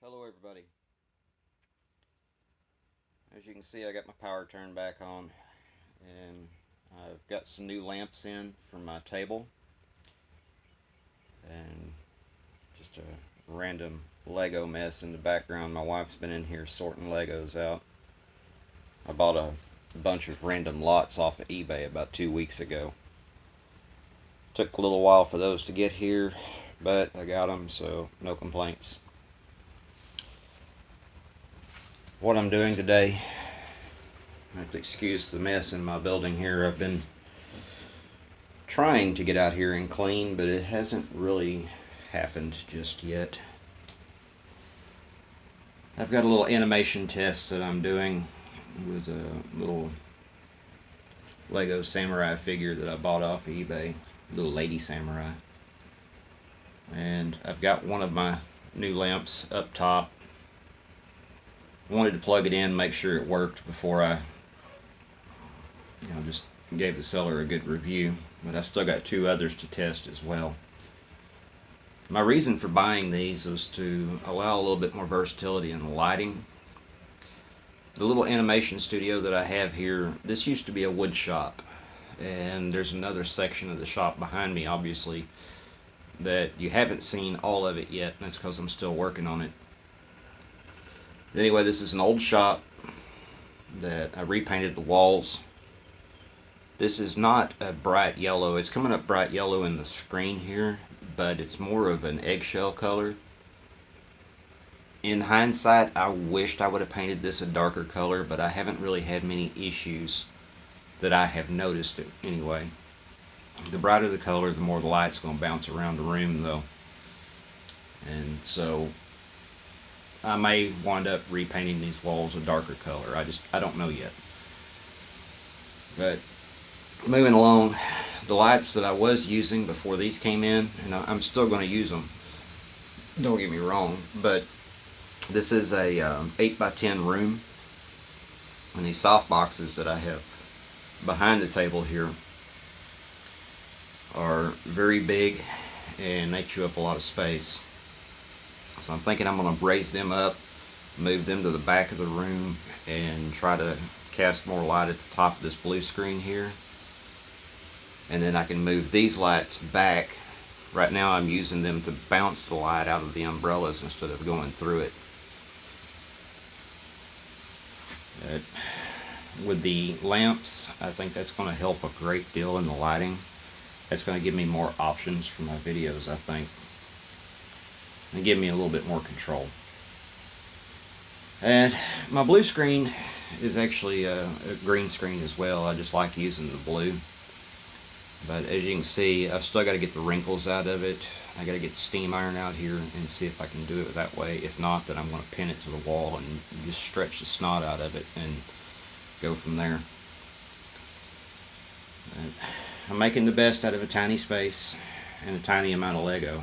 Hello everybody. As you can see, I got my power turned back on and I've got some new lamps in for my table and just a random Lego mess in the background. My wife's been in here sorting Legos out. I bought a bunch of random lots off of eBay about 2 weeks ago. Took a little while for those to get here, but I got them, so no complaints. What I'm doing today, I have to excuse the mess in my building here. I've been trying to get out here and clean, but it hasn't really happened just yet. I've got a little animation test that I'm doing with a little Lego samurai figure that I bought off of eBay, little lady samurai. And I've got one of my new lamps up top. Wanted to plug it in, make sure it worked before I just gave the seller a good review, but I've still got two others to test as well. My reason for buying these was to allow a little bit more versatility in the lighting. The little animation studio that I have here, this used to be a wood shop, and there's another section of the shop behind me, obviously, that you haven't seen all of it yet, and that's because I'm still working on it. Anyway, this is an old shop that I repainted the walls. This is not a bright yellow. It's coming up bright yellow in the screen here, but it's more of an eggshell color. In hindsight, I wished I would have painted this a darker color, but I haven't really had many issues that I have noticed it anyway. The brighter the color, the more the light's going to bounce around the room though. And so I may wind up repainting these walls a darker color. I don't know yet. But moving along, the lights that I was using before these came in, and I'm still going to use them, don't get me wrong, but this is a 8x10 room, and these soft boxes that I have behind the table here are very big and they chew up a lot of space. So I'm thinking I'm going to raise them up, move them to the back of the room, and try to cast more light at the top of this blue screen here. And then I can move these lights back. Right now I'm using them to bounce the light out of the umbrellas instead of going through it. With the lamps, I think that's going to help a great deal in the lighting. That's going to give me more options for my videos, I think, and give me a little bit more control. And my blue screen is actually a green screen as well. I just like using the blue. But as you can see, I've still got to get the wrinkles out of it. I got to get the steam iron out here and see if I can do it that way. If not, then I'm going to pin it to the wall and just stretch the snot out of it and go from there. I'm making the best out of a tiny space and a tiny amount of Lego.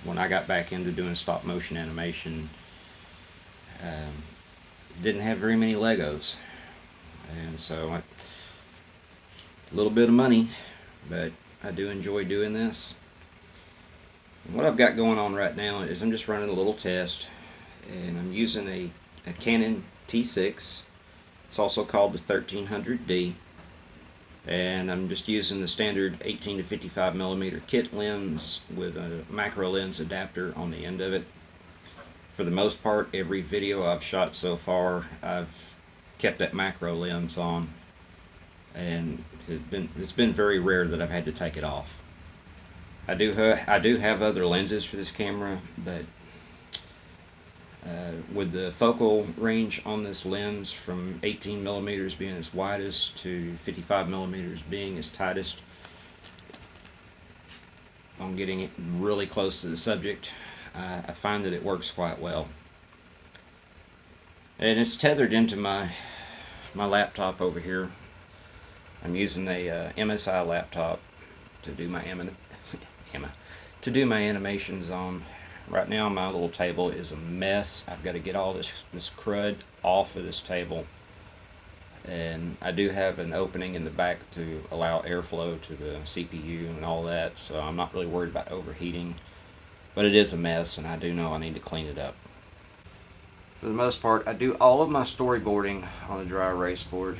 When I got back into doing stop motion animation, didn't have very many Legos, and so a little bit of money, but I do enjoy doing this. And what I've got going on right now is I'm just running a little test, and I'm using a Canon T6. It's also called the 1300D. And I'm just using the standard 18 to 55 millimeter kit lens with a macro lens adapter on the end of it. For the most part, every video I've shot so far, I've kept that macro lens on, and it's been very rare that I've had to take it off. I do have other lenses for this camera, but with the focal range on this lens from 18 millimeters being its widest to 55 millimeters being its tightest, on getting it really close to the subject, I find that it works quite well. And it's tethered into my laptop over here. I'm using a MSI laptop to do my animations on. Right now my little table is a mess. I've got to get all this crud off of this table, and I do have an opening in the back to allow airflow to the CPU and all that, so I'm not really worried about overheating, but it is a mess and I do know I need to clean it up. for the most part, I do all of my storyboarding on a dry erase board.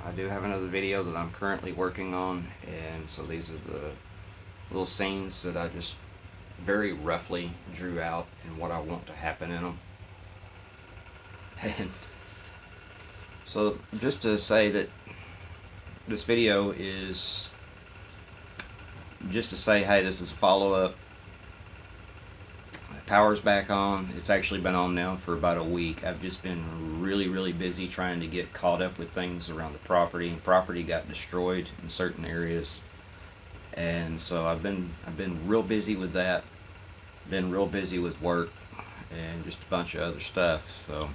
I do have another video that I'm currently working on, and so these are the little scenes that I just very roughly drew out and what I want to happen in them. And so just to say that this video is just to say, hey, this is a follow-up. Power's back on. It's actually been on now for about a week. I've just been really busy trying to get caught up with things around the property. Property got destroyed in certain areas, and so I've been real busy with that. Been real busy with work and just a bunch of other stuff. So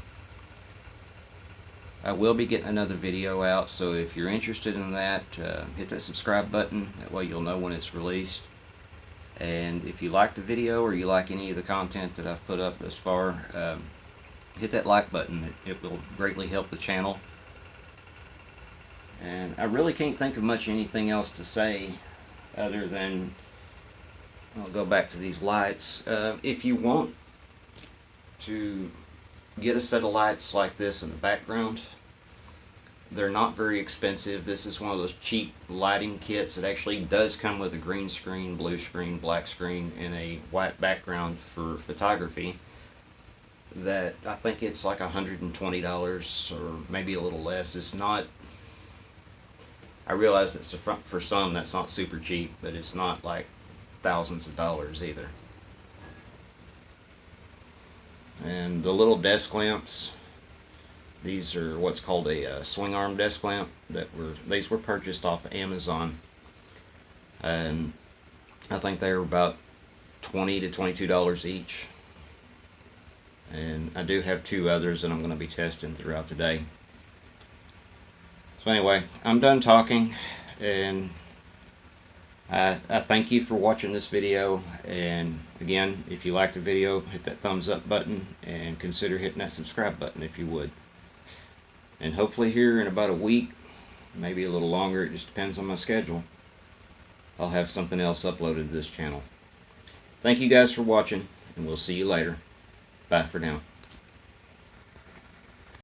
I will be getting another video out, so if you're interested in that, hit that subscribe button. That way you'll know when it's released. And if you like the video or you like any of the content that I've put up thus far, hit that like button. It will greatly help the channel. And I really can't think of much anything else to say other than, I'll go back to these lights. If you want to get a set of lights like this in the background, they're not very expensive. This is one of those cheap lighting kits. It actually does come with a green screen, blue screen, black screen, and a white background for photography. That I think it's like $120 or maybe a little less. It's not, I realize that for some that's not super cheap, but it's not like thousands of dollars either. And the little desk lamps, these are what's called a swing arm desk lamp. These were purchased off of Amazon, and I think they were about $20 to $22 each. And I do have two others that I'm going to be testing throughout the day. So anyway, I'm done talking, and I thank you for watching this video. And again, if you liked the video, hit that thumbs up button and consider hitting that subscribe button if you would. And hopefully here in about a week, maybe a little longer, it just depends on my schedule, I'll have something else uploaded to this channel. Thank you guys for watching, and we'll see you later. Bye for now.